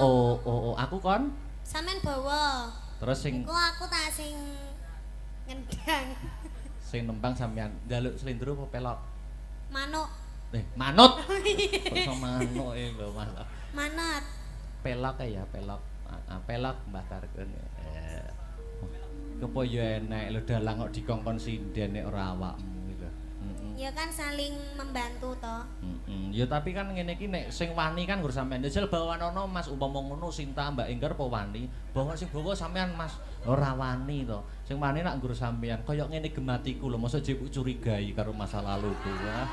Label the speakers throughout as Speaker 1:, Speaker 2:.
Speaker 1: Oh, aku kon.
Speaker 2: Sampeyan bawa.
Speaker 1: Terus sing
Speaker 2: engko aku tak sing ngendang.
Speaker 1: Sing nembang sampean njaluk slendro apa pelok?
Speaker 2: Manuk.
Speaker 1: Manut. Kok manuk lho Mas.
Speaker 2: Manut.
Speaker 1: Pelok ya, pelok. Pelok Mbah Tarkun. Kepo ya enek lho dalang kok dikongkon sinden nek ora awakmu lho.
Speaker 2: Ya kan saling membantu toh.
Speaker 1: Ya tapi kan ngene iki nek sing wani kan nggur sampean. Jajal bawanono Mas umpama ngono Sinta Mbak Enggar apa wani? Bawa sing bawa sampean Mas ora wani to. Sing wani nak nggur sampean kaya ngene gematiku lho, mosok jebuk curigai karo masa laluku ya.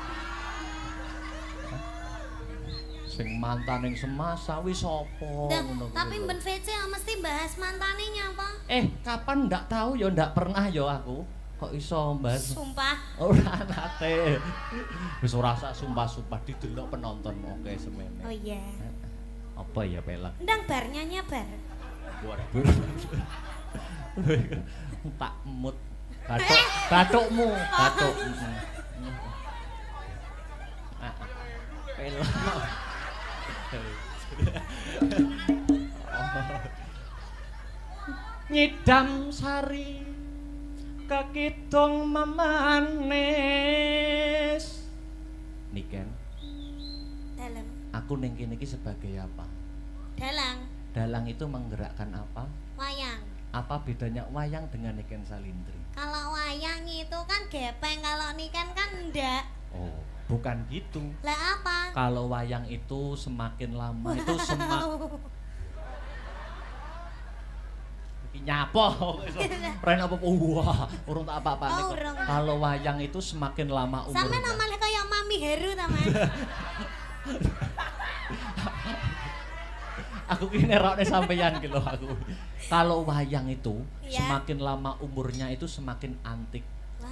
Speaker 1: Sing mantan ning semasa wis sapa ngono.
Speaker 2: Tapi mben VC mesti bahas mantane nyapa?
Speaker 1: Kapan ndak tahu ya ndak pernah ya aku. Kok iso bahas?
Speaker 2: Sumpah.
Speaker 1: Ora nate. Wis ora sak sumpah-sumpah didelok penonton oke semene.
Speaker 2: Oh iya.
Speaker 1: Apa ya pelak?
Speaker 2: Ndang bar nyanyi bar.
Speaker 1: Waduh. Tak mut. Bathukmu, bathuk. Pelak. Nyidam sari kekidung memanis. Niken.
Speaker 2: Dalam.
Speaker 1: Aku ning kene iki sebagai apa?
Speaker 2: Dalang.
Speaker 1: Dalang itu menggerakkan apa?
Speaker 2: Wayang.
Speaker 1: Apa bedanya wayang dengan Niken Salindri?
Speaker 2: Kalau wayang itu kan gepeng, kalau Niken kan enggak.
Speaker 1: Oh, bukan gitu.
Speaker 2: Lah apa?
Speaker 1: Kalau wayang itu semakin lama itu nyapo. Ren apa wah, urung tak apa-apane kok. Kalau wayang itu semakin lama umurnya.
Speaker 2: Sampe namanya kayak Mami Heru ta, Mas?
Speaker 1: Aku ki nerokne sampeyan ki lho aku. Kalau wayang itu semakin lama umurnya itu semakin antik.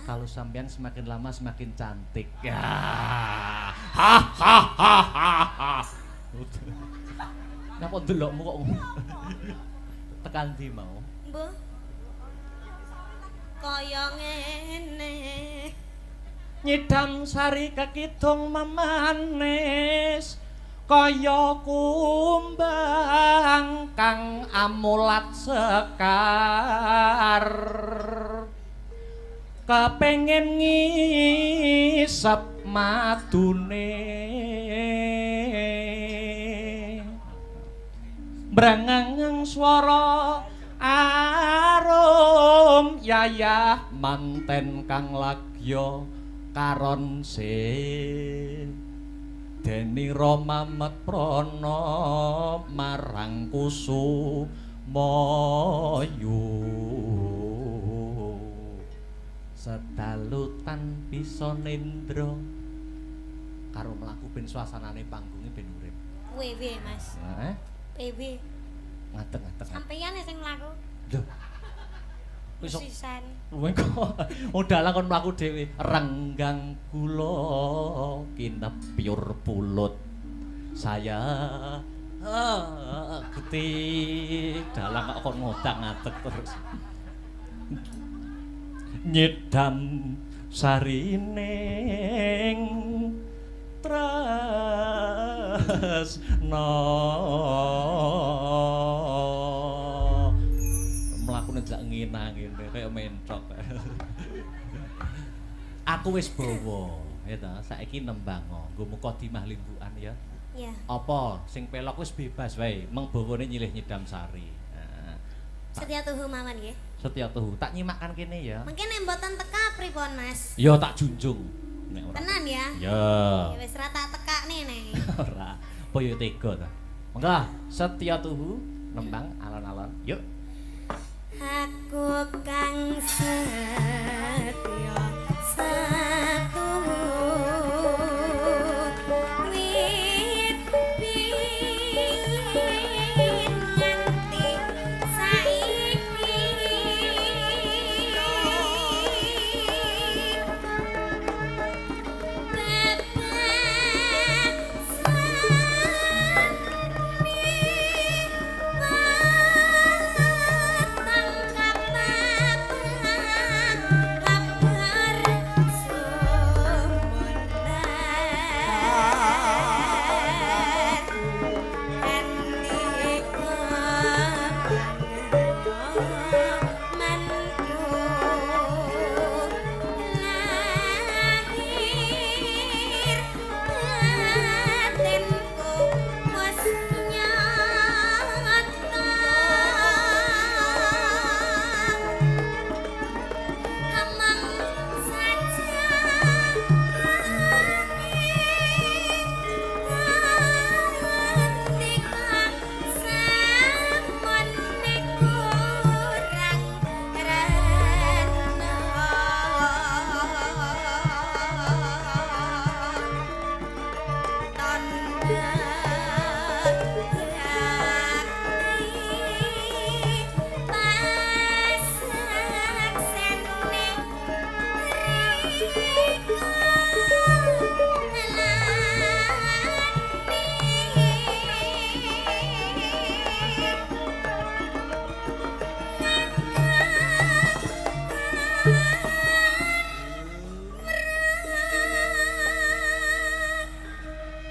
Speaker 1: Kalau sampean semakin lama semakin cantik. Ya. Ha ha ha ha ha. Napa ndelokmu kok tekan ndi mau?
Speaker 2: Mbah. Kaya ngene.
Speaker 1: Nyidam sari kekidung memanis. Kaya kumbang kang amulat sekar. Kepengin ngisep madune brengeng swara arum yayah manten kang lagya karon deni Rama Matrana marang Kusumayu sedalutan bisa nendra karo mlaku ben suasanane panggunge ben urip.
Speaker 2: Wewe Mas. Wewe.
Speaker 1: Ngadeg-ngadeg.
Speaker 2: Sampeyan sing mlaku.
Speaker 1: Lho. Wis
Speaker 2: sisan.
Speaker 1: Wengko dalang kon mlaku dhewe. Renggang kula kinepyur pulut. Saya Gusti dalang kok kon ngodang-ngadeg terus. Nyedam sarining tresna mlakune jak nginang ngene kaya mentok. Aku wis bawa ya ta saiki nembang nggo Mukadimah Linggukan ya.
Speaker 2: Iya.
Speaker 1: Apa sing pelok wis bebas wae meng bawane nyilih nyedam sari.
Speaker 2: Setia tuhu mawon nggih.
Speaker 1: Setia tuhu. Tak nyimakkan kene ya.
Speaker 2: Mungkin nek mboten teka pripun, Mas?
Speaker 1: Ya tak junjung. Nek ora.
Speaker 2: Tenan ya?
Speaker 1: Ya.
Speaker 2: Ya wis ra tak tekakne nek.
Speaker 1: Ora. Apa yo tega ta? Monggo setia tuhu nembang alon-alon. Yuk.
Speaker 2: Aku kang setia satuhu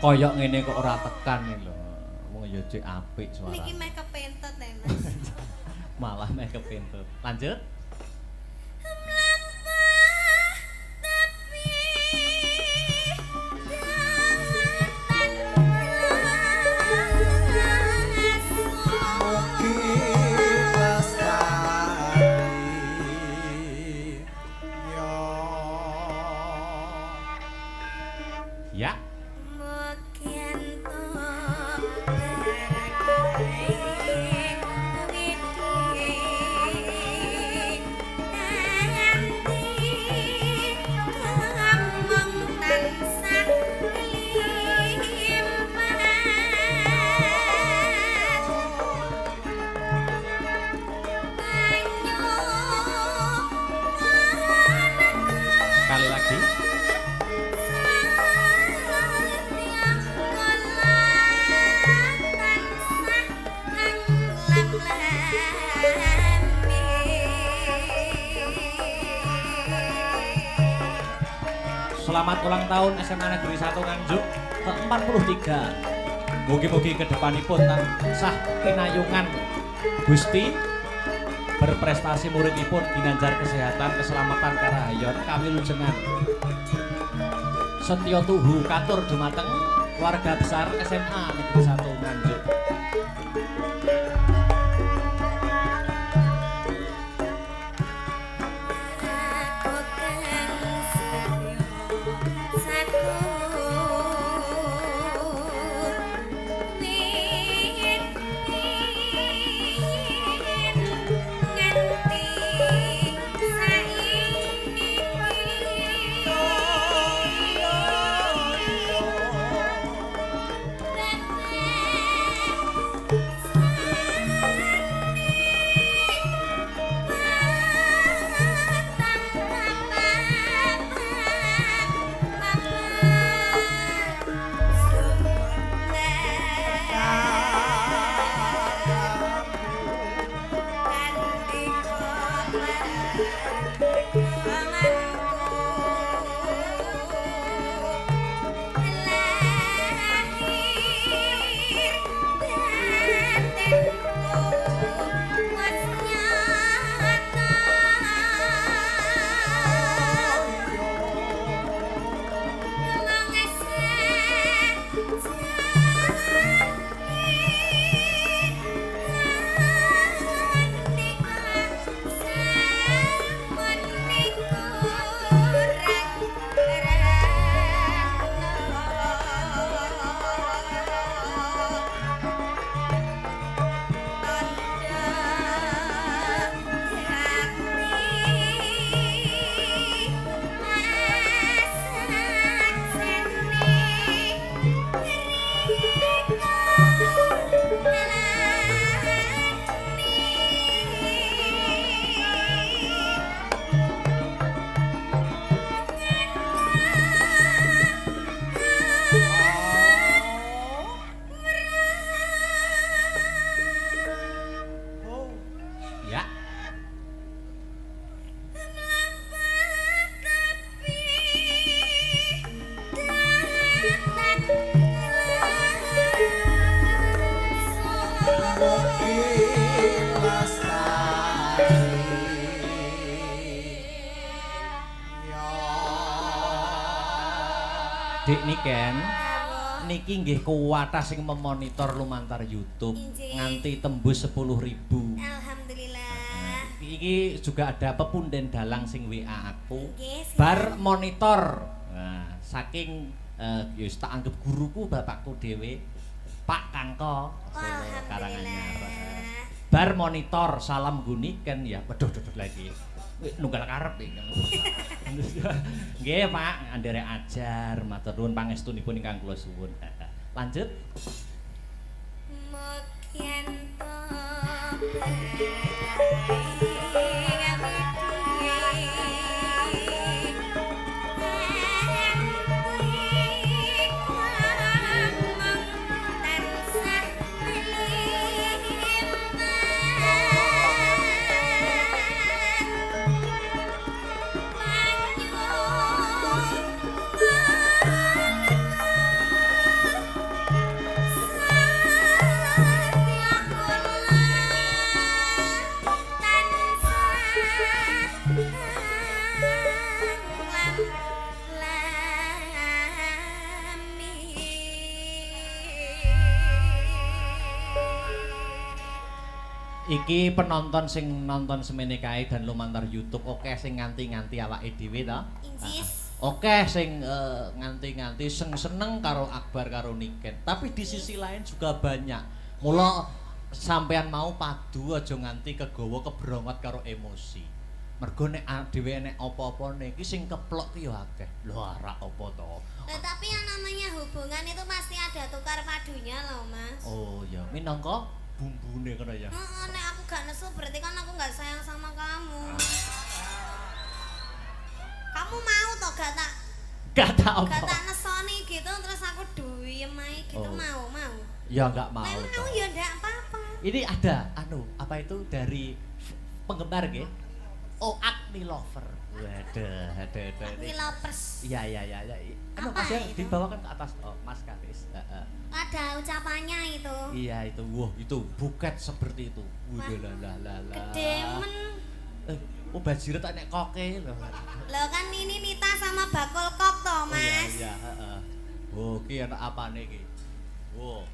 Speaker 1: Koyok ngene kok ora tekan iki lho. Wong ya cek apik suara.
Speaker 2: Niki meh kepentet ya, Mas.
Speaker 1: Malah meh kepentut. Lanjut. Ya. Sekali lagi. Selamat ulang tahun SMA Negeri 1 Nganjuk ke-43. Mugi-mugi kedepanipun tansah pinayungan Gusti berprestasi muridipun ginanjar kesehatan, keselamatan karahayon, kawilujengan. Setya tuhu katur dumateng warga besar SMA Negeri 1 Nganjuk. Dik niken niki nggih kuwatah sing memonitor lumantar YouTube nganti tembus 10.000.
Speaker 2: Alhamdulillah.
Speaker 1: Iki juga ada pepunden dalang sing WA aku. Bar monitor. Nah, saking ya tak anggap guruku bapakku dhewe Pak Kangko Karanganyar. Bar monitor salam guniken ya. Waduh lagi. Nunggal karep iki. Nggih Pak, anderek ajar, matur nuwun pangestunipun ingkang kula suwun. Lanjut. Iki penonton sing nonton semene kae dan lumantar YouTube oke sing nganti-nganti awake dhewe to.
Speaker 2: Incis.
Speaker 1: Oke sing nganti-nganti seneng karo Akbar karo Niken. Tapi di sisi lain juga banyak. Mula sampean mau padu aja nganti kegawa kebrongot karo emosi. Mergo nek dhewe nek apa-apa iki sing keplok ki ya akeh. Lho arak apa to?
Speaker 2: Tapi yang namanya hubungan itu pasti ada tukar padunya loh, Mas.
Speaker 1: Oh ya, minangka bumbune ngono ya.
Speaker 2: Nek aku gak nesu berarti kan aku gak sayang sama kamu. Kamu mau toh gak tak nesoni gitu terus aku duyem ae gitu mau.
Speaker 1: Ya enggak mau.
Speaker 2: Mau ya ndak apa-apa.
Speaker 1: Ini ada apa itu dari penggemar nggih? Oh, Agni Lover. Waduh, ada.
Speaker 2: Agni Lovers.
Speaker 1: Iya.
Speaker 2: Apa
Speaker 1: Mas ya
Speaker 2: itu?
Speaker 1: dibawakan ke atas. Oh, Mas Karis.
Speaker 2: Ada ucapannya itu.
Speaker 1: Iya itu. Wah, itu buket seperti itu. Waduh
Speaker 2: Gede men.
Speaker 1: Oh, Bajire tak nek koke lho.
Speaker 2: Loh kan ini Nita sama Bakul Kok toh, Mas.
Speaker 1: Iya, heeh. Oh, ki enak apane iki? Wow.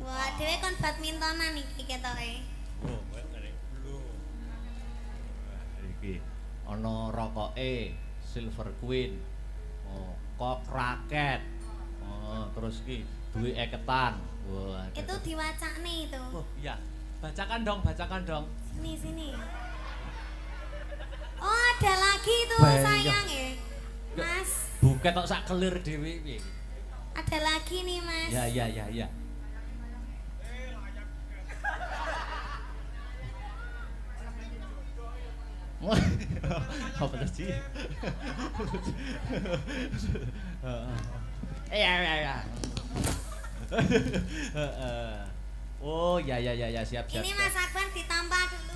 Speaker 2: Wah, dhewe kon badmintonan iki ketoke.
Speaker 1: Oh, koyo ngene. Lho. Iki ana rokoke Silver Queen. Oh, kok raket. Oh, terus iki duwe eketan. Wah.
Speaker 2: Itu diwacakne itu.
Speaker 1: Oh, iya. Bacakan dong.
Speaker 2: Sini. Oh, ada lagi tuh sayang ya. Mas.
Speaker 1: Buket tok sak kelir dhewe piye.
Speaker 2: Ada lagi nih, Mas.
Speaker 1: Ya. Apa sih? Ya. Oh, ya siap.
Speaker 2: Ini Mas Akbar ditampar dulu.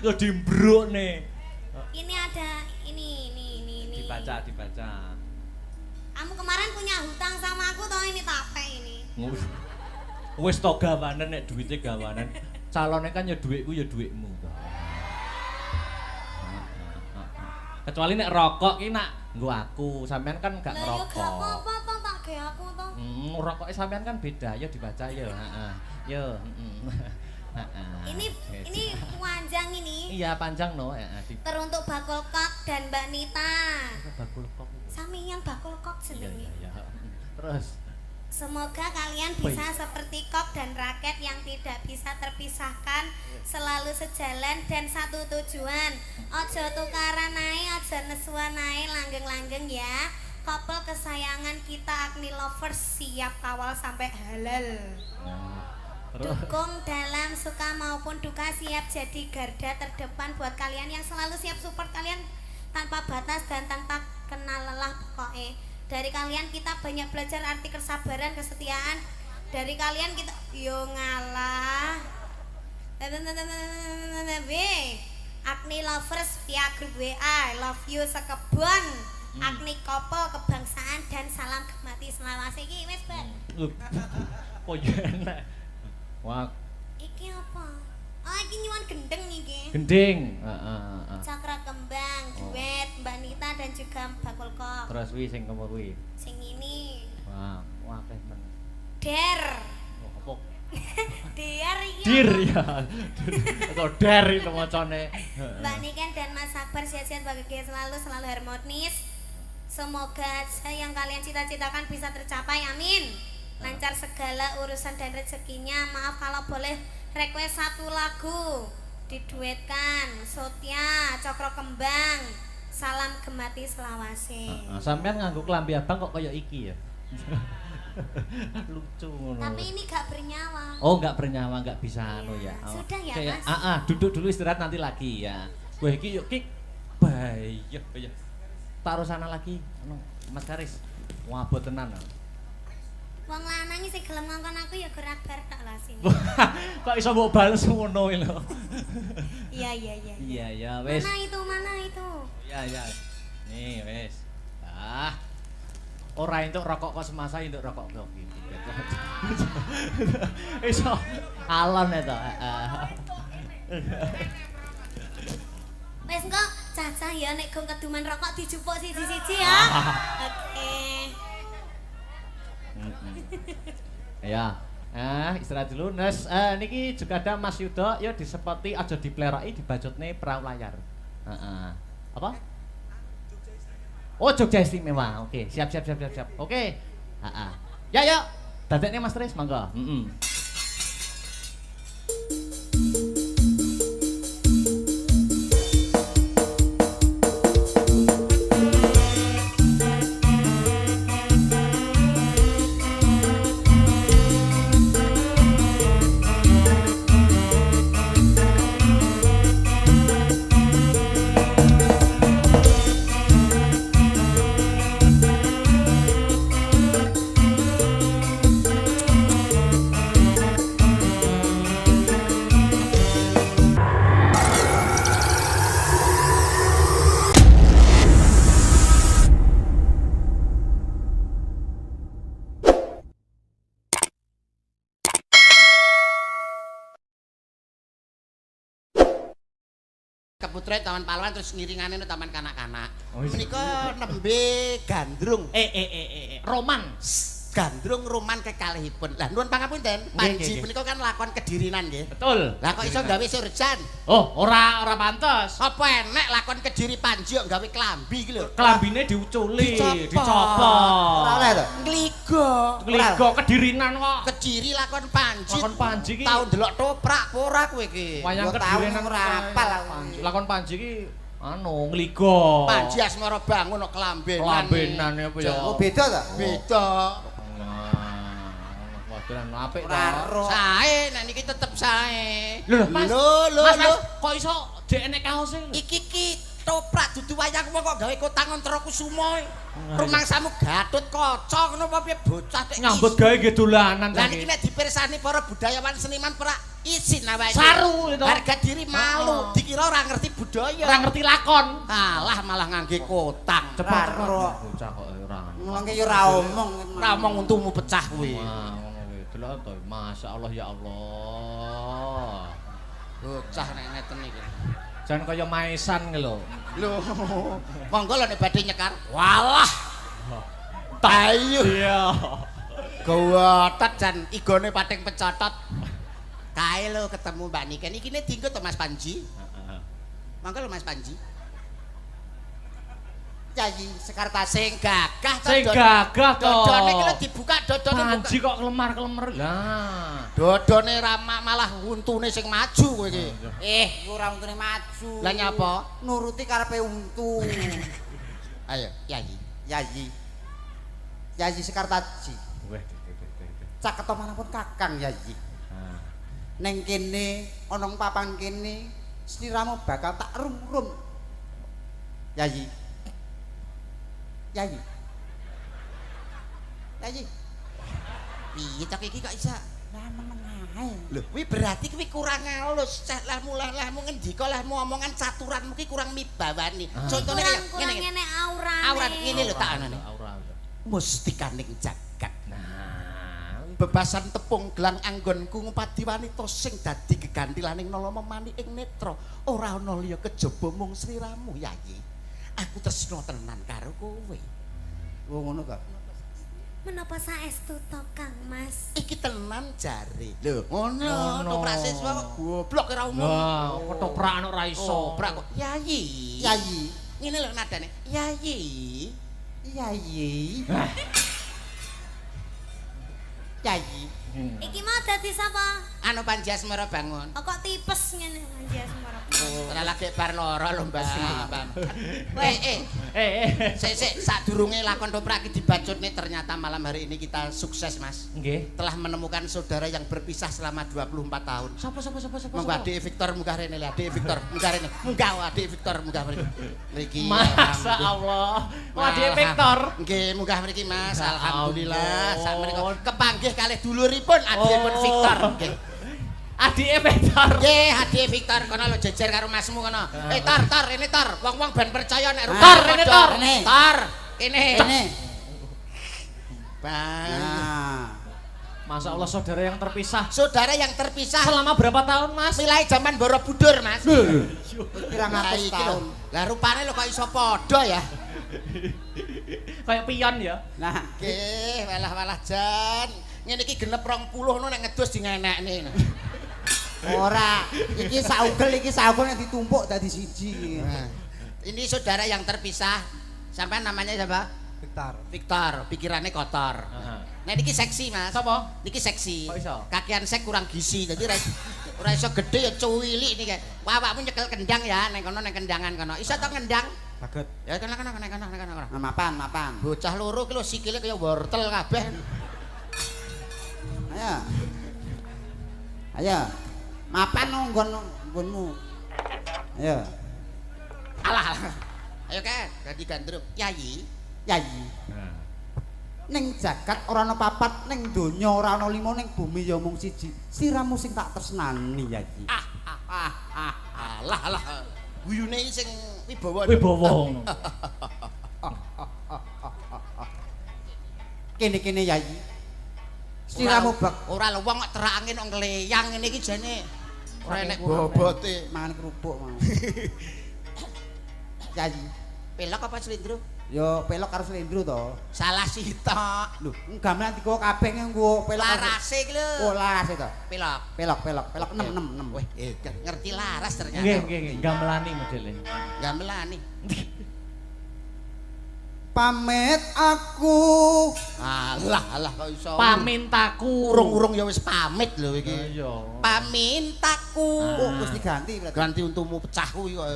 Speaker 1: Yo dimbruk nih.
Speaker 2: Ini ada ini.
Speaker 1: Dibaca.
Speaker 2: Kamu kemarin punya hutang sama aku toh ini tape ini.
Speaker 1: Wis to gawanen nek duwite gawanen. Calone kan ya dhuwitku ya dhuwitmu. Kecuali nek rokok ki nak nggo aku, sampean kan gak ngerokok.
Speaker 2: Lah ya gak apa-apa toh tak ge aku toh.
Speaker 1: Rokoke sampean kan beda, ya dibaca ya, heeh. Yo,
Speaker 2: Ini panjang ini.
Speaker 1: Iya, panjang no,
Speaker 2: Teruntuk Bakul Kok dan Mbak Nita.
Speaker 1: Bakul Kok.
Speaker 2: Sami yang Bakul Kok jenenge.
Speaker 1: Iya. Terus
Speaker 2: semoga kalian bisa seperti Kok dan Raket yang tidak bisa terpisahkan, selalu sejalan dan satu tujuan. Ojo tukaran ae, ojo nesuan ae, langgeng-langgeng ya. Couple kesayangan kita Agni Lovers siap kawal sampai halal. Dukung dalam suka maupun duka, siap jadi garda terdepan buat kalian yang selalu siap support kalian tanpa batas dan tanpa kenal lelah pokoknya. Dari kalian kita banyak belajar arti kesabaran, kesetiaan. Dari kalian kita yo ngalah. Agni Lovers via grup WA, love you sekebon. Agni Couple kebangsaan dan salam gemati selawase iki wis, Mbak.
Speaker 1: Oh enak. Wah.
Speaker 2: Iki apa? Oh, iki nyuwun gendeng iki.
Speaker 1: Gending.
Speaker 2: Cakra kembang, duet Mbak Nita dan juga Bakul Kok.
Speaker 1: Terus sing kemur kuwi.
Speaker 2: Sing ini.
Speaker 1: Wah, akeh men.
Speaker 2: Der.
Speaker 1: Oh, apa?
Speaker 2: Der iki.
Speaker 1: Dir ya. Atau der itu macane.
Speaker 2: Mbak Niken dan Mas Akbar sehat-sehat bahagia selalu harmonis. Semoga yang kalian cita-citakan bisa tercapai, amin. Lancar segala urusan dan rezekinya. Maaf kalau boleh request satu lagu diduetkan. Sotia, Cokro Kembang, salam gemati selawase.
Speaker 1: Sampean nganggo klambi abang kok kaya iki ya. Lucu ngono.
Speaker 2: Tapi ini gak bernyawa.
Speaker 1: Oh, enggak bernyawa, enggak bisa anu ya.
Speaker 2: Sudah ya,
Speaker 1: kayak,
Speaker 2: Mas.
Speaker 1: Duduk dulu istirahat nanti lagi ya. Wah, iki yuk Ki. Bayah. Taruh sana lagi. Anu, Mas Karis. Wah, abot tenan.
Speaker 2: Wong lanang sing gelem ngongkon aku ya gerak bar tok lah sini.
Speaker 1: Kok iso mbok bales ngono lho.
Speaker 2: Iya.
Speaker 1: Iya, wis.
Speaker 2: Mana itu?
Speaker 1: Iya. Nih, wis. Ora entuk rokok kok semasa entuk rokok kok iki. Iso alon eta.
Speaker 2: Wis kok cacah ya nek gong keduman rokok dijupuk siji-siji ya. Oke.
Speaker 1: Ya, Istirahat dulu. Nes, niki juga ada Mas Yudo, yo disepoti aja dipleroki dibacutne perahu layar. Heeh. Apa? Oh, Jogja Istimewa. Oke, siap. Oke. Heeh. Ya, yuk. Dadekne Mas Tris, monggo.
Speaker 3: Keputra taman pahlawan terus ngiringane taman kanak-kanak.
Speaker 1: Oh, iya.
Speaker 3: Menika nembe gandrung.
Speaker 1: Roman.
Speaker 3: Gandrung roman kekalihipun. Lah nuwun pangapunten, Panji menika kan lakon kedirinan nggih.
Speaker 1: Betul.
Speaker 3: Lah kok iso gawe surjan?
Speaker 1: Oh, ora pantes.
Speaker 3: Apa enek lakon kediri Panji kok gawe klambi iki lho.
Speaker 1: Klambine diuculi, dicopot.
Speaker 3: Ora oleh to? Ngligo
Speaker 1: kedirinan kok.
Speaker 3: Kediri lakon Panji.
Speaker 1: Lakon Panji iki
Speaker 3: tau ndelok toprak apa ora kowe iki?
Speaker 1: wayang
Speaker 3: Yo
Speaker 1: kedirinan
Speaker 3: tau ora apal aku.
Speaker 1: Lakon Panji iki ngligo.
Speaker 3: Panji asmara bangun kok klambenan.
Speaker 1: Klambenan apa ya?
Speaker 3: Oh beda ta? Beda.
Speaker 1: Waduh, apik to.
Speaker 3: Sae, nek niki tetep sae.
Speaker 1: Lho, Mas.
Speaker 3: Mas,
Speaker 1: Kok iso dek enek kaose lho?
Speaker 3: Iki toprak dudu wayang kok gawe kotang Antara Kusuma. Rumangsamu Gatut Kaca ngono apa piye bocah tek
Speaker 1: nyambut gawe nggih dolanan
Speaker 3: Lah niki nek dipirsani para budayawan seniman pra isin awake.
Speaker 1: Saru itu.
Speaker 3: Harga diri malu, dikira ora ngerti budaya.
Speaker 1: Ora ngerti lakon.
Speaker 3: Alah malah ngangge kotang.
Speaker 1: Cepet bocah kok ora.
Speaker 3: Mulane ya ora omong. Ora omong untumu pecah kuwi.
Speaker 1: Ngono kuwi. Delok to, masyaallah ya Allah.
Speaker 3: Bocah nek ngeten iki.
Speaker 1: Jan kaya maesan ki lho.
Speaker 3: Lho, monggo lho nek badhe nyekar. Walah. Tayu.
Speaker 1: Iya.
Speaker 3: Gawatet jan igone pating pecotot. Kae lho ketemu Mbak Niken iki ne dienggo to Mas Panji.
Speaker 1: Heeh.
Speaker 3: Monggo lho Mas Panji. Yayi Sekarta sing gagah to.
Speaker 1: Sing gagah to.
Speaker 3: Dodone iki lho dibuka dodone buka.
Speaker 1: Panji kok kelemar-kelemar. Lah.
Speaker 3: Dodone rama malah untune sing maju kowe iki.
Speaker 4: Ora untune maju.
Speaker 3: Lah nyapa?
Speaker 4: Nuruti karepe untu.
Speaker 3: Ayo, Yayi.
Speaker 4: Yayi Sekartaji.
Speaker 1: Weh.
Speaker 4: Caketa manapun Kakang Yayi. Neng kene ana ing papan kene sliramu bakal tak rum-rum. Yayi.
Speaker 3: Piye tak iki kok iso?
Speaker 4: Lah menengae.
Speaker 3: Lho, kuwi berarti kuwi kurang halus. Lehmu ngendika lehmu omongan caturanmu ki kurang mibawani. Contone kaya
Speaker 2: ngene aurane.
Speaker 3: Aurat ngene lho tak anane.
Speaker 1: Aura.
Speaker 3: Mustikaning jagat. Nah, bebasan tepung gelang anggonku ngupadi wanita sing dadi gegantilaning nalama mani ing netra. Ora ana liya kejaba mung sliramu, Yayi. Aku tresna tenan karo kowe.
Speaker 4: Oh ngono kok.
Speaker 2: Menapa saestu to Kang Mas?
Speaker 3: Iki tenan jare. Lho, ngono. Toprak siswa kok goblok ora umum.
Speaker 1: Wah, ketoprak ora iso.
Speaker 3: Toprak kok. Yayi. Ngene lho nadane. Yayi.
Speaker 2: Iki mau dadi sapa?
Speaker 3: Anu Panji Asmara bangun.
Speaker 2: Kok tipes ngene Panji Asmara.
Speaker 3: Ora lagi bar lara lho, Mbak. Sik sadurunge lakon toprak iki dibacutne ternyata malam hari ini kita sukses, Mas.
Speaker 1: Nggih.
Speaker 3: Telah menemukan saudara yang berpisah selama 24 tahun.
Speaker 1: Sapa?
Speaker 3: Monggo Adik Victor munggah rene lho, Adik Victor munggah rene. Munggah Adik Victor munggah mriki. Mriki.
Speaker 1: Masa Allah. Adik Victor.
Speaker 3: Nggih, munggah mriki Mas. Alhamdulillah. Sak menika kepanggih kalih duluripun Adikipun Victor. Nggih.
Speaker 1: Adik Victor.
Speaker 3: Nggih, Adik Victor kono lho jejer karo masmu kono. Tor, rene tor. Wong-wong ben percaya nek
Speaker 1: Tor, rene tor.
Speaker 3: Tor, kene.
Speaker 4: Nah,
Speaker 1: Masya Allah saudara yang terpisah.
Speaker 3: Saudara yang terpisah
Speaker 1: Selama berapa tahun Mas?
Speaker 3: mulai zaman Borobudur, Mas.
Speaker 4: pirang atus tahun.
Speaker 3: Lah rupane lho kok iso padha ya.
Speaker 1: Kayak pion ya.
Speaker 4: Nah,
Speaker 3: Nggih, walah-walah jan. Ngene iki genep 20 ngono nek ngedus di ngenekne.
Speaker 4: Ora, iki saugel nek ditumpuk dadi siji.
Speaker 3: Nah, ini saudara yang terpisah. Sampai namanya siapa? Victor, pikirannya kotor. Nah niki seksi Mas.
Speaker 1: Sapa?
Speaker 3: Niki seksi.
Speaker 1: Kok iso?
Speaker 3: Kakean sek kurang gizi. Jadi ora iso gede ya cuwilik niki. Wah, awakmu nyekel kendang ya ning kono ning kendangan kono. Iso to kendang?
Speaker 4: Saged.
Speaker 3: Ya kono.
Speaker 4: Mapan.
Speaker 3: Bocah loro ki lho sikile kaya wortel kabeh.
Speaker 4: Ayo. Mapan nggonmu. Ayo.
Speaker 3: Alah. Ayo Kak, ganti gandrung. Yayi.
Speaker 4: Ning jagat ora ana papat, ning donya ora ana 5, ning bumi ya mung siji. Siramu sing tak tresnani, Yayi.
Speaker 3: Alah. Guyune sing wibawa.
Speaker 4: Kene Yayi. Siramu bak
Speaker 3: ora lho wong kok terak angin nang kleyang ngene iki jane. Ora enek bobote.
Speaker 4: Mangan kerupuk mau. Yayi.
Speaker 3: Pelok apa slendro?
Speaker 4: Yo pelok karo slendro to.
Speaker 3: Salah sitok.
Speaker 4: Lho, gamelan digawa kabeh nggo pelok.
Speaker 3: Larase iki lho.
Speaker 4: Oh, larase to.
Speaker 3: Pelok
Speaker 4: 6.
Speaker 3: Weh, ngerti laras ternyata.
Speaker 1: Nggih, gamelani modele.
Speaker 3: Gamelani.
Speaker 4: Pamit aku.
Speaker 3: Alah kok iso.
Speaker 1: Pamintaku.
Speaker 3: Urung ya wis pamit lho iki.
Speaker 1: Iya.
Speaker 3: Pamintaku.
Speaker 4: Oh, wis diganti berarti.
Speaker 3: Ganti untumu pecah kuwi kok.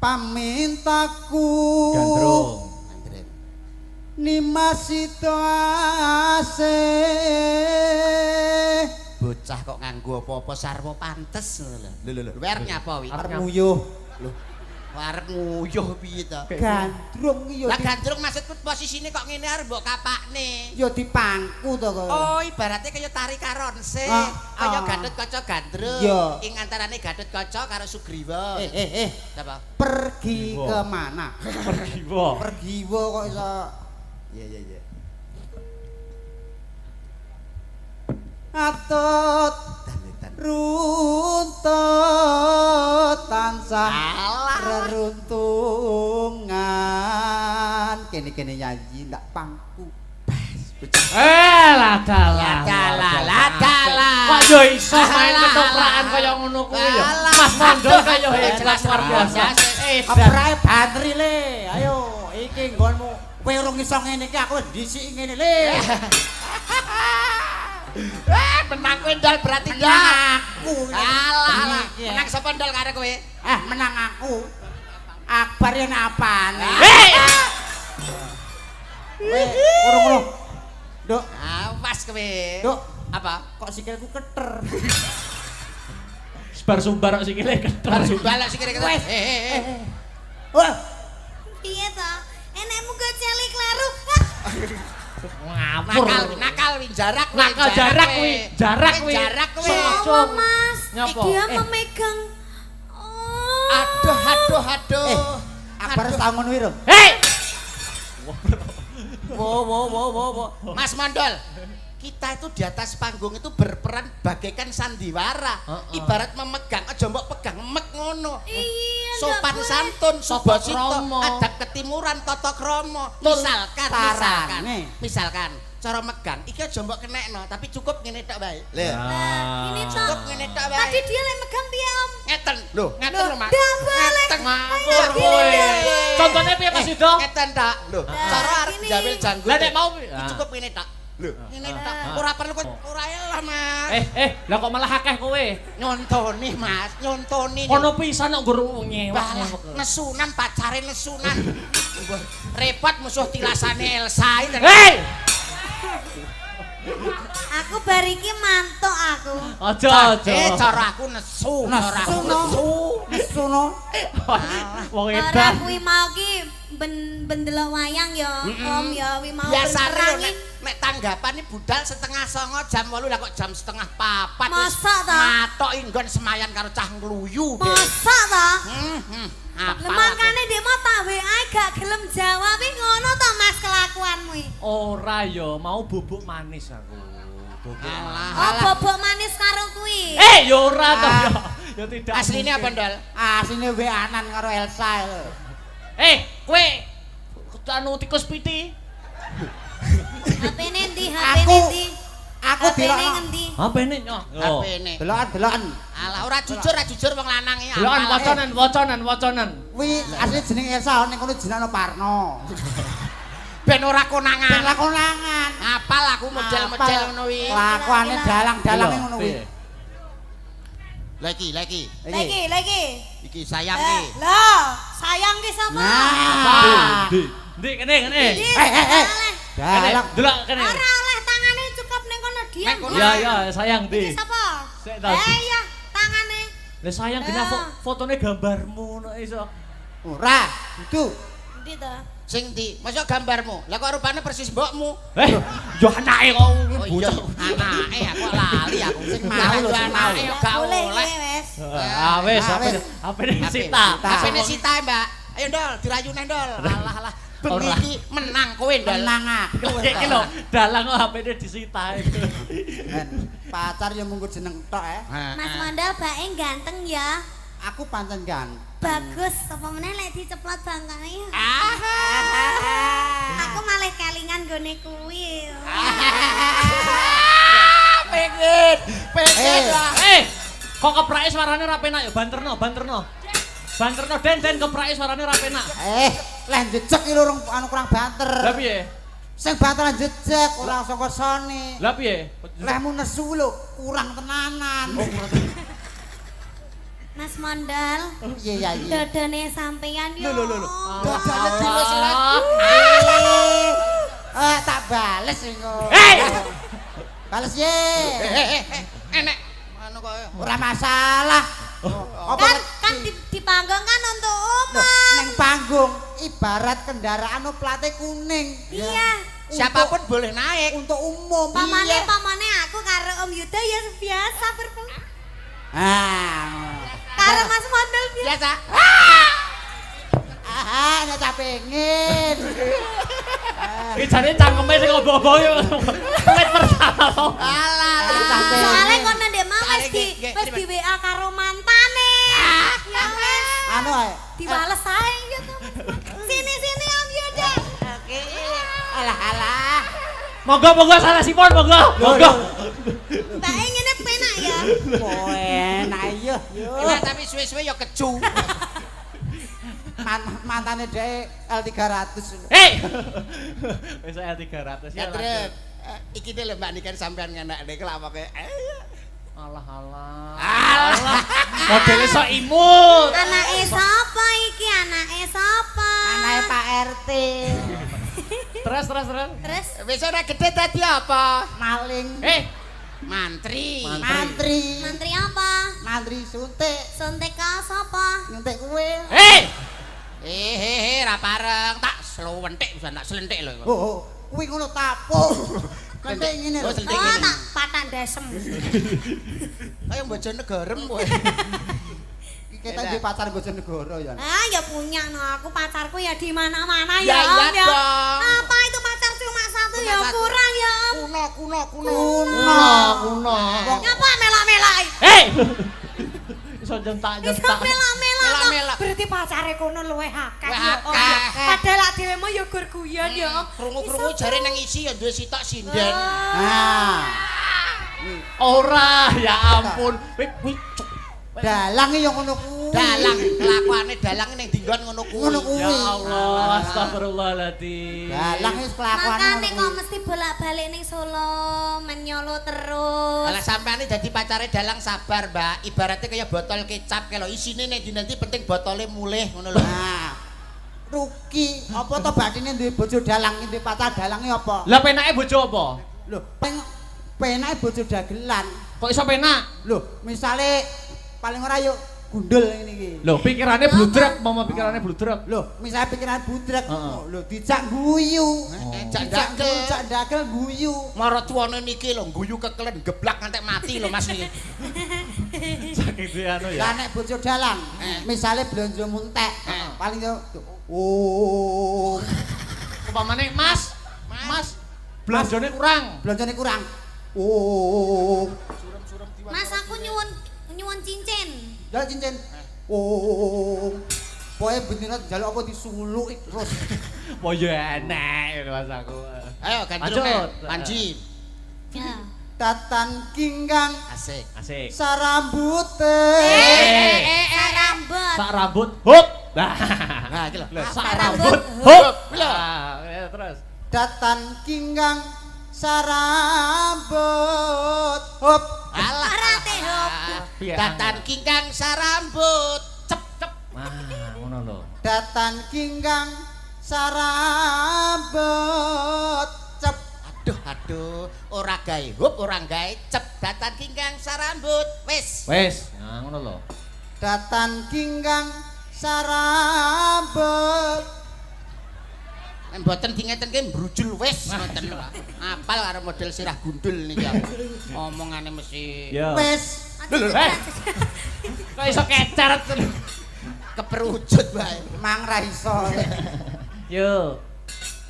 Speaker 4: Pamintaku.
Speaker 1: Gandrung.
Speaker 4: Nimasito ase.
Speaker 3: Bocah kok nganggo apa-apa sarwa pantes lho. Wer nyapa wi?
Speaker 4: Arep nguyuh.
Speaker 3: Lho. Arep nguyuh piye to?
Speaker 4: Gandrung iki yo.
Speaker 3: Lah gandrung maksudku posisine kok ngene arep mbok kapakne.
Speaker 4: Yo dipangku to kok.
Speaker 3: Oh, ibaratnya kaya tari karonse. Kaya Gatot Kaca Gandrung. Ing antarane Gatot Kaca karo Sugriwa. Apa?
Speaker 4: Pergi ke mana? Pergiwa kok iso.
Speaker 3: Iya.
Speaker 4: Atut runtut tansah reruntungan kene nyanyi ndak pangku
Speaker 1: Ladala. Kok yo iso main ketoprakan kaya ngono kuwi ya. Mas Mondol kaya jelas luar biasa.
Speaker 4: Aprae bantri le. Ayo iki nggonmu. Kowe urung iso ngene iki aku dhisik ngene le.
Speaker 3: Menang kowe ndal berarti
Speaker 4: aku.
Speaker 3: Alah. Menang sapa ndal karo kowe?
Speaker 4: Menang aku. Akbar yen apane? Urung. Duk,
Speaker 3: Awas kowe.
Speaker 4: Duk,
Speaker 3: apa?
Speaker 4: kok sikilku keter.
Speaker 1: Sebar sumbar kok sikile keter.
Speaker 3: Bar jumbalak sikile keter.
Speaker 4: Wah,
Speaker 2: Piye to? Enekmu kok celi kleru.
Speaker 1: Ngapur.
Speaker 3: Nakal wi jarak
Speaker 1: kuwi. Jarak kuwi.
Speaker 2: Sopo Mas?
Speaker 1: Nyapa?
Speaker 2: Dia memegang. Oh.
Speaker 3: Aduh.
Speaker 4: Akbar wis tau ngono wi, Rum.
Speaker 1: Hei.
Speaker 3: Wo. Mas Mondol. Kita itu di atas panggung itu berperan bagaikan sandiwara. Ibarat memegang, aja mbok pegang emek ngono.
Speaker 2: Iya.
Speaker 3: Sopan santun, subasita, adab ketimuran, tata krama. Misalkan cara megang iki aja mbok kenekno, tapi cukup ngene tok bae.
Speaker 2: Ini toh.
Speaker 3: Cukup ngene tok bae.
Speaker 2: Tadi dia lek megang piye Om?
Speaker 3: Ngeten lho, Mas.
Speaker 2: Ndak boleh.
Speaker 1: Ngapur kowe. Contone piye Mas Yudo?
Speaker 3: Ngeten tok. Lho, cara arep jawil janggut.
Speaker 1: Lah nek mau
Speaker 3: cukup ngene tok. Lho, ngene tok. Ora perlu kok ora elah, Mas.
Speaker 1: Lah kok malah akeh kowe?
Speaker 3: Nyontoni, Mas, nyontoni.
Speaker 1: Kono pisan kok nggur nyewek.
Speaker 3: Nesunan pacare nesunan. Repot musuh tilasane Elsa iki.
Speaker 1: Hei!
Speaker 2: Aku bar iki mantuk aku.
Speaker 1: Aja.
Speaker 3: Cara aku nesu, cara aku nesu.
Speaker 1: Wong
Speaker 2: Ora
Speaker 1: edan.
Speaker 2: kuwi mau ki bendelok wayang ya, Om ya wi mau
Speaker 3: Biasane
Speaker 2: perangi.
Speaker 3: nek tanggapan iki budal 3:30 jam 8 lah kok jam 3:30.
Speaker 2: Masa ta?
Speaker 3: Matok inggon semayan karo cah ngluyu.
Speaker 2: Masa ta?
Speaker 3: Apa?
Speaker 2: Makane ndek mau tak WA gak gelem jawab iki ngono to Mas kelakuanmu iki.
Speaker 1: Ora ya, mau bubuk manis aku.
Speaker 2: Oh, bobok manis karo kuwi.
Speaker 1: Ya ora to ya. Ya tidak.
Speaker 3: Asline apa, Ndol?
Speaker 4: Asline WA-an karo Elsa.
Speaker 1: Kowe anu tikus piti.
Speaker 2: HP-ne ndi HP-ne ndi?
Speaker 4: Aku
Speaker 2: HP-ne
Speaker 4: dilokno.
Speaker 2: ngendi?
Speaker 1: HP-ne nyok.
Speaker 3: HP-ne.
Speaker 4: Delokan.
Speaker 3: Alah ora jujur wong lanang iki.
Speaker 1: Delokan wacanan.
Speaker 4: Kuwi asli jeneng Esa ning kono jenenge Parno.
Speaker 3: Ben ora konangan.
Speaker 4: Ben lakonangan.
Speaker 3: Apal aku model-model ngono kuwi.
Speaker 4: Kelakuane dalang-dalange ngono kuwi.
Speaker 3: Lagi.
Speaker 2: Lagi.
Speaker 3: Iki sayang iki.
Speaker 2: Lah, sayang ki sapa?
Speaker 4: Nah.
Speaker 1: Ndi kene.
Speaker 2: Ndi,
Speaker 4: Eh.
Speaker 1: Kene,
Speaker 4: Dalang.
Speaker 1: delok kene.
Speaker 2: Ora oleh tangane cukup ning kono diam.
Speaker 3: Ning kono.
Speaker 1: Ya, sayang
Speaker 2: Iki
Speaker 1: ndi.
Speaker 2: sapa?
Speaker 1: Sik ta.
Speaker 2: Iya, tangane.
Speaker 1: Lah sayang kena fotone gambarmu nek iso.
Speaker 4: Ora, itu.
Speaker 2: Ndi to?
Speaker 3: Sing ndi? Masa gambarmu? Lah kok rupane persis mbokmu.
Speaker 1: Yo anake kok
Speaker 3: Oh iya, anake aku lali aku. Sing mau lho anake yo gak
Speaker 2: Boleh
Speaker 3: oleh.
Speaker 2: iki wis.
Speaker 1: Wis
Speaker 4: wis.
Speaker 1: HP-ne Sita.
Speaker 3: HP-ne Sita, Mbak. Ayo Ndol, dirayune Ndol. Alah. Bengi iki menang kowe Ndol.
Speaker 4: Menang aku.
Speaker 1: Iki lho, dalang kok HP-ne disita.
Speaker 4: Pacar yo munggo jeneng tok
Speaker 2: Mas Mondal bae ganteng ya.
Speaker 4: Aku pancen ganteng.
Speaker 2: Bagus, apa meneh lek diceplot bangkane. Aku malah kelingan gone kuwi.
Speaker 3: Pengen lah.
Speaker 1: Kok keprake suarane ora penak ya banterno. Banterno den keprake suarane ora penak.
Speaker 4: Lah jejeg iki lho kurang banter.
Speaker 1: Lah piye?
Speaker 4: Sing banteran jejeg ora saka sone.
Speaker 1: Lah piye?
Speaker 4: Lehmu nesu lho kurang tenanan.
Speaker 2: Mas Mondal,
Speaker 4: Iya.
Speaker 2: dodone sampeyan yo.
Speaker 1: Lho.
Speaker 3: Dadane dhewe silat.
Speaker 4: Tak bales engko. Bales ye.
Speaker 3: Enek anu kok
Speaker 4: Ora masalah.
Speaker 2: Kan di panggung kan untuk
Speaker 4: Loh,
Speaker 2: umum.
Speaker 4: ning panggung ibarat kendaraan plate kuning.
Speaker 2: Iya.
Speaker 3: siapapun boleh naik.
Speaker 4: Untuk umum.
Speaker 2: Pamane
Speaker 4: Iya.
Speaker 2: aku karo Om Yuda ya biasa berpeng.
Speaker 4: Ah.
Speaker 2: Karo Mas Mondal biasa.
Speaker 4: Nek tak pengen.
Speaker 1: Iki jane cangkeme sing obo-obo yo. Menit pertama kok.
Speaker 3: Alah.
Speaker 2: Soale kono ndek mau wis di WA karo mantane. Ya wis.
Speaker 4: Anu ae.
Speaker 2: Dibales ae ya to. Sini Om Yuda.
Speaker 4: Oke. Alah.
Speaker 1: Monggo salah sipon monggo.
Speaker 2: Mbak ngene penak ya.
Speaker 4: Enak iya.
Speaker 3: Enak tapi suwe-suwe ya keju.
Speaker 4: Mantane dhek L300.
Speaker 1: Wis L300 ya.
Speaker 3: Ya Trep. Iki lho Mbak Niken sampean ngenekne kelapake.
Speaker 1: Alah. Modele sok imut.
Speaker 2: Anake sapa iki? Anake sapa?
Speaker 4: Anake Pak RT.
Speaker 1: Terus.
Speaker 2: Terus
Speaker 3: Wis ora gede dadi apa?
Speaker 4: Maling.
Speaker 3: Mantri.
Speaker 2: menteri apa?
Speaker 4: Mantri suntik.
Speaker 2: Suntik ka sapa?
Speaker 4: Nyuntik kowe.
Speaker 3: Ra pareng tak slowentik bisa tak selentik lho.
Speaker 4: Oh, kuwi ngono tapuk. Kentek ngene lho.
Speaker 3: Oh, selentik
Speaker 2: Oh,
Speaker 3: ngene.
Speaker 2: tak patak desem.
Speaker 3: Kaya Bojonegarem kowe.
Speaker 4: Kita di pacar Bojonegoro ya.
Speaker 2: Ah, ya punya no. Aku pacarku ya di mana-mana
Speaker 3: Ya,
Speaker 2: ya, Om
Speaker 3: iya
Speaker 2: ya.
Speaker 3: dong.
Speaker 2: Apa itu pacar cuma satu
Speaker 3: Cuma
Speaker 2: ya
Speaker 3: satu.
Speaker 2: kurang ya, Om.
Speaker 3: Kuno.
Speaker 2: Ngapa melak-melak?
Speaker 1: Iso jentak.
Speaker 2: Bisa melak-melak.
Speaker 3: Melak-melak.
Speaker 2: Berarti pacare kono luwih akeh
Speaker 3: Luwih
Speaker 2: ya, Om.
Speaker 3: akeh.
Speaker 2: Padahal lak dhewe mah ya gur guyon ya, Om.
Speaker 3: Krungu-krungu jare nang isi ya duwe sitok sinden.
Speaker 4: Ah.
Speaker 1: Ora, ya ampun. Kuwi
Speaker 4: Dalang yo ngono kuwi.
Speaker 3: Dalang kelakuane dalang ning dinggon ngono kuwi.
Speaker 4: Ngono kuwi.
Speaker 1: ya Allah, astagfirullahaladzim.
Speaker 4: Dalang wis kelakuane
Speaker 2: Makane
Speaker 4: ngono
Speaker 2: kok
Speaker 4: kuwi.
Speaker 2: mesti bolak-balik ning Solo, menyolo terus.
Speaker 3: Lah sampeane dadi pacare dalang sabar, Mbak. Ibaratnya kaya botol kecap kalau isine nek nanti penting botolnya mulih ngono lho.
Speaker 4: Nah. Ruki, apa to bathine duwe bojo dalang, duwe pacar dalange apa?
Speaker 1: Lah penake bojo apa?
Speaker 4: Lho, penake bojo dagelan.
Speaker 1: Kok iso penak?
Speaker 4: Lho, misale paling ora yo gundul ngene iki.
Speaker 1: Lho, pikirannya bludrek, mama pikirannya bludrek.
Speaker 4: Lho, misale pikiran budrek,
Speaker 1: Heeh.
Speaker 4: lho dijak guyu.
Speaker 3: Jak dagel.
Speaker 4: Jak dagel guyu.
Speaker 3: Marot tuane niki lho guyu kekelen geblak ngantek mati lho Mas niki.
Speaker 1: Saking duwe anu ya.
Speaker 4: Lah nek bojo dalang, misale blonjo muntek, paling yo oh,
Speaker 1: Upamane Mas, belanjane kurang.
Speaker 4: blonjone kurang. Oh.
Speaker 2: Mas aku nyuwun cincin.
Speaker 4: Ya cincin. Oh. Pokoke bendina njaluk apa disuluki terus.
Speaker 1: Mau yo enek Mas aku.
Speaker 3: Ayo ganti
Speaker 1: Lanjut.
Speaker 3: Panji.
Speaker 2: Ya.
Speaker 4: Datan kinggang
Speaker 3: Asik.
Speaker 1: Asik.
Speaker 4: sarambute.
Speaker 2: Sarambut.
Speaker 1: Sak rambut hop. Nah.
Speaker 3: Nah, iki lho.
Speaker 1: Sak
Speaker 2: rambut,
Speaker 1: rambut hop.
Speaker 3: Lho.
Speaker 1: Ya terus.
Speaker 4: Datan kinggang sarambut. Hop.
Speaker 3: Alah.
Speaker 2: Rate hop.
Speaker 1: Piye
Speaker 3: Datan kingkang sarambut. Cep.
Speaker 1: Ah, ngono lho.
Speaker 4: Datan kinggang sarambut. Cep.
Speaker 3: Aduh, ora gawe hop, ora gawe cep. Datan kingkang sarambut. Wis.
Speaker 1: Wis, nah ngono lho.
Speaker 4: Datan kinggang sarambut.
Speaker 3: Nek mboten dingetenke brujul wis ngoten lho. Apal karo model sirah gundul niki aku. Omongane mesti
Speaker 1: Ya.
Speaker 4: Wis.
Speaker 1: Lho, kok iso kecer.
Speaker 3: keperucut bae.
Speaker 4: Mang ra iso.
Speaker 1: Yo.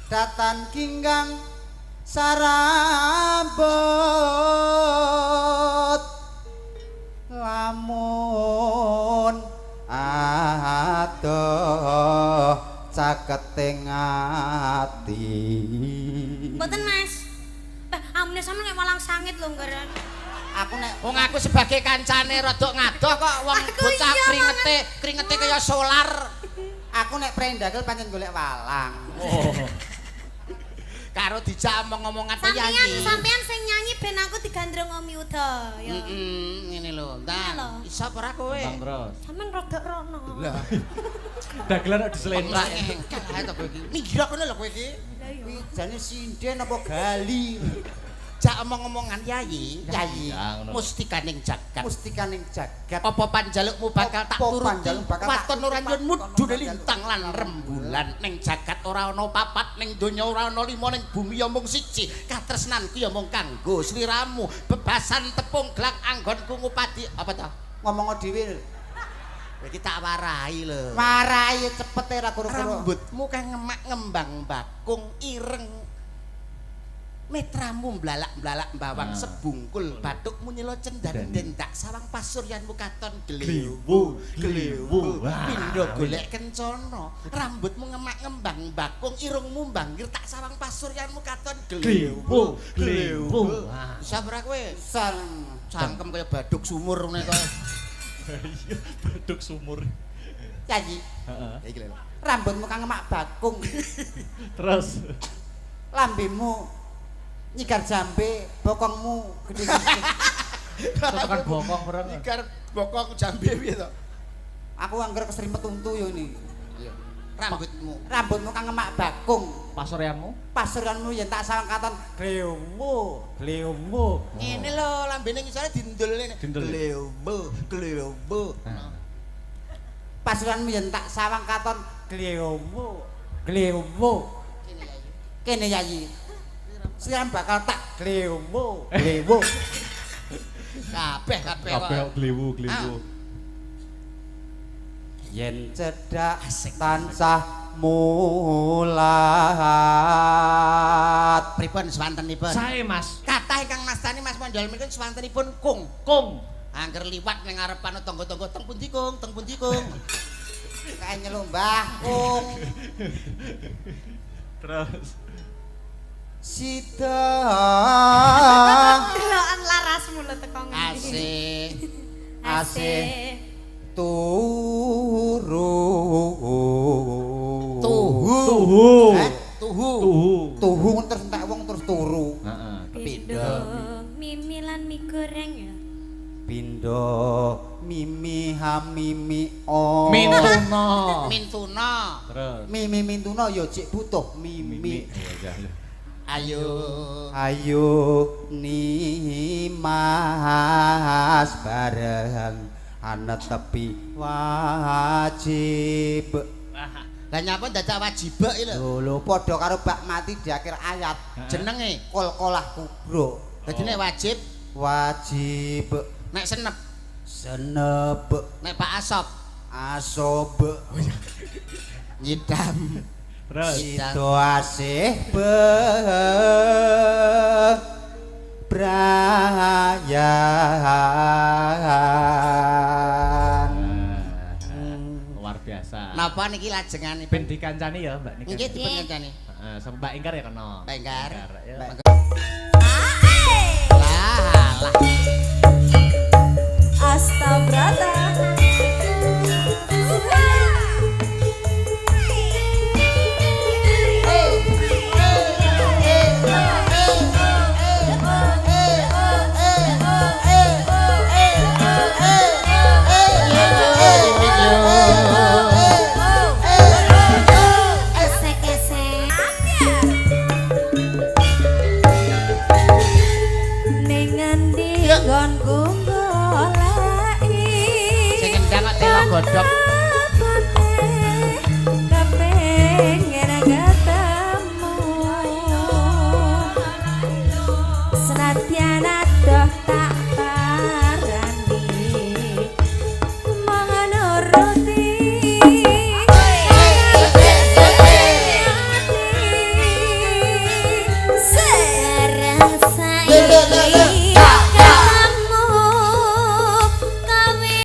Speaker 4: Datan kinggang sarambut. Lamun adoh caketing ati.
Speaker 2: Mboten Mas. Amune sampeyan nek malang sangit lho nggaran.
Speaker 4: Aku nek
Speaker 3: Wong aku sebagai kancane rodok ngadoh kok wong
Speaker 2: Aku
Speaker 3: bocah
Speaker 2: iya,
Speaker 3: kringete kaya solar.
Speaker 4: aku nek prendagel pancen golek walang.
Speaker 1: Oh.
Speaker 3: Karo dijak omong-omongan
Speaker 2: Sampeyan
Speaker 3: penyanyi.
Speaker 2: sing nyanyi ben aku digandrung Om Yuda ya.
Speaker 3: Ngene lho.
Speaker 2: Ngene lho.
Speaker 3: Nah, iso apa ora kowe?
Speaker 1: Bang terus.
Speaker 2: Sampeyan rodok rono.
Speaker 3: Lah,
Speaker 1: Dagelan kok diselentak.
Speaker 3: engkel ae to kowe iki. Minggir kono lho kowe iki.
Speaker 4: Kuwi jane sinden apa gali?
Speaker 3: Jak omong-omongan yayi, yayi.
Speaker 1: Ya, ngono.
Speaker 3: Mustikaning jagat.
Speaker 4: Mustikaning jagat.
Speaker 3: Apa panjalukmu bakal tak
Speaker 4: Apa
Speaker 3: turuti?
Speaker 4: panjalukmu bakal tak
Speaker 3: Waton
Speaker 4: turuti?
Speaker 3: Oranyon mudune lintang lan rembulan ning jagat ora ana papat ning donya ora ana lima ning bumi ya mung siji. Katresnanku ya mung kanggo sliramu. Bebasan tepung gelang anggonku ngupadi apa ta?
Speaker 4: Ngomong dhewe.
Speaker 3: Iki tak warai lho.
Speaker 4: Marai cepet ora karo-karo.
Speaker 3: Rambutmu kang ngemak ngembang bakung ireng. Metramu mblalak-mblalak bawang sebungkul bathukmu nyelo cendan-den tak sawang pasuryanmu katon glewu pindho golek kencana rambutmu ngemak ngembang bakung irungmu banggir tak sawang pasuryanmu katon glewu bisa ora kowe cangkem kaya baduk sumur ngene kok
Speaker 1: Iya, baduk sumur.
Speaker 4: Nyanyi.
Speaker 1: Heeh.
Speaker 3: iki lho
Speaker 4: Rambutmu kang ngemak bakung.
Speaker 1: Terus.
Speaker 4: Lambemu nyigar jambe, bokongmu gede.
Speaker 1: Tekan bokong bareng.
Speaker 3: ikar bokong jambe piye to
Speaker 4: Aku anggar keserimpet untu yo ini.
Speaker 3: rambutmu
Speaker 4: Kang ngemak bakung.
Speaker 1: Pasuryanmu?
Speaker 4: Pasuranmu yen tak sawang katon glewmu.
Speaker 3: ngene lho lambene ngisore dindul ngene
Speaker 1: Dindul.
Speaker 3: glewu
Speaker 4: Pasuranmu yen tak sawang katon glewmu. Kene yayi. Siram bakal tak glewmu.
Speaker 3: kabeh
Speaker 1: Kabeh kok glewu.
Speaker 4: Yen cedhak tansah mulat.
Speaker 3: pripun swantenipun
Speaker 1: Sae, Mas.
Speaker 3: kathah ingkang mastani Mas Mondol menika swantenipun kung
Speaker 1: Kung.
Speaker 3: angger liwat ning ngarepan tangga-tangga teng pundi kung
Speaker 4: Kae nyeluk Mbah Kung.
Speaker 1: Terus.
Speaker 4: Sida
Speaker 2: Delokan larasmu lho teko ngene.
Speaker 3: asih
Speaker 4: turu.
Speaker 1: Tuhu.
Speaker 4: Tuhu terus entek wong terus turu.
Speaker 1: Heeh.
Speaker 2: Pindho mimi lan mie goreng ya.
Speaker 4: Pindho mimi hamimi o.
Speaker 1: Mintuna. Terus.
Speaker 4: Mimi mintuna ya cek butuh mimi.
Speaker 3: ayo
Speaker 4: Ayo nimas bareng ana tepi wajib.
Speaker 3: lah nyapa dadak wajib iki lho
Speaker 4: Lho padha karo bak mati di akhir ayat.
Speaker 3: jenenge
Speaker 4: Kol-kolah kubro.
Speaker 3: dadi nek wajib
Speaker 4: Wajib
Speaker 3: nek senep
Speaker 4: senep
Speaker 3: nek Pak Asop
Speaker 4: asob
Speaker 3: nyidam
Speaker 1: Terus.
Speaker 4: Sido asih bebrayan.
Speaker 1: Luar biasa.
Speaker 3: napa
Speaker 4: apa niki lajengane?
Speaker 1: Ben dikancani ya Mbak Nika.
Speaker 4: Nggih dipun kancani.
Speaker 1: Heeh, sama Mbak Ingkar ya kena.
Speaker 4: Mbak Ingkar.
Speaker 1: ya.
Speaker 4: Mbak
Speaker 2: Ae.
Speaker 4: Lah, lah.
Speaker 2: Astabrata.
Speaker 3: Sing endang kok telo godhog.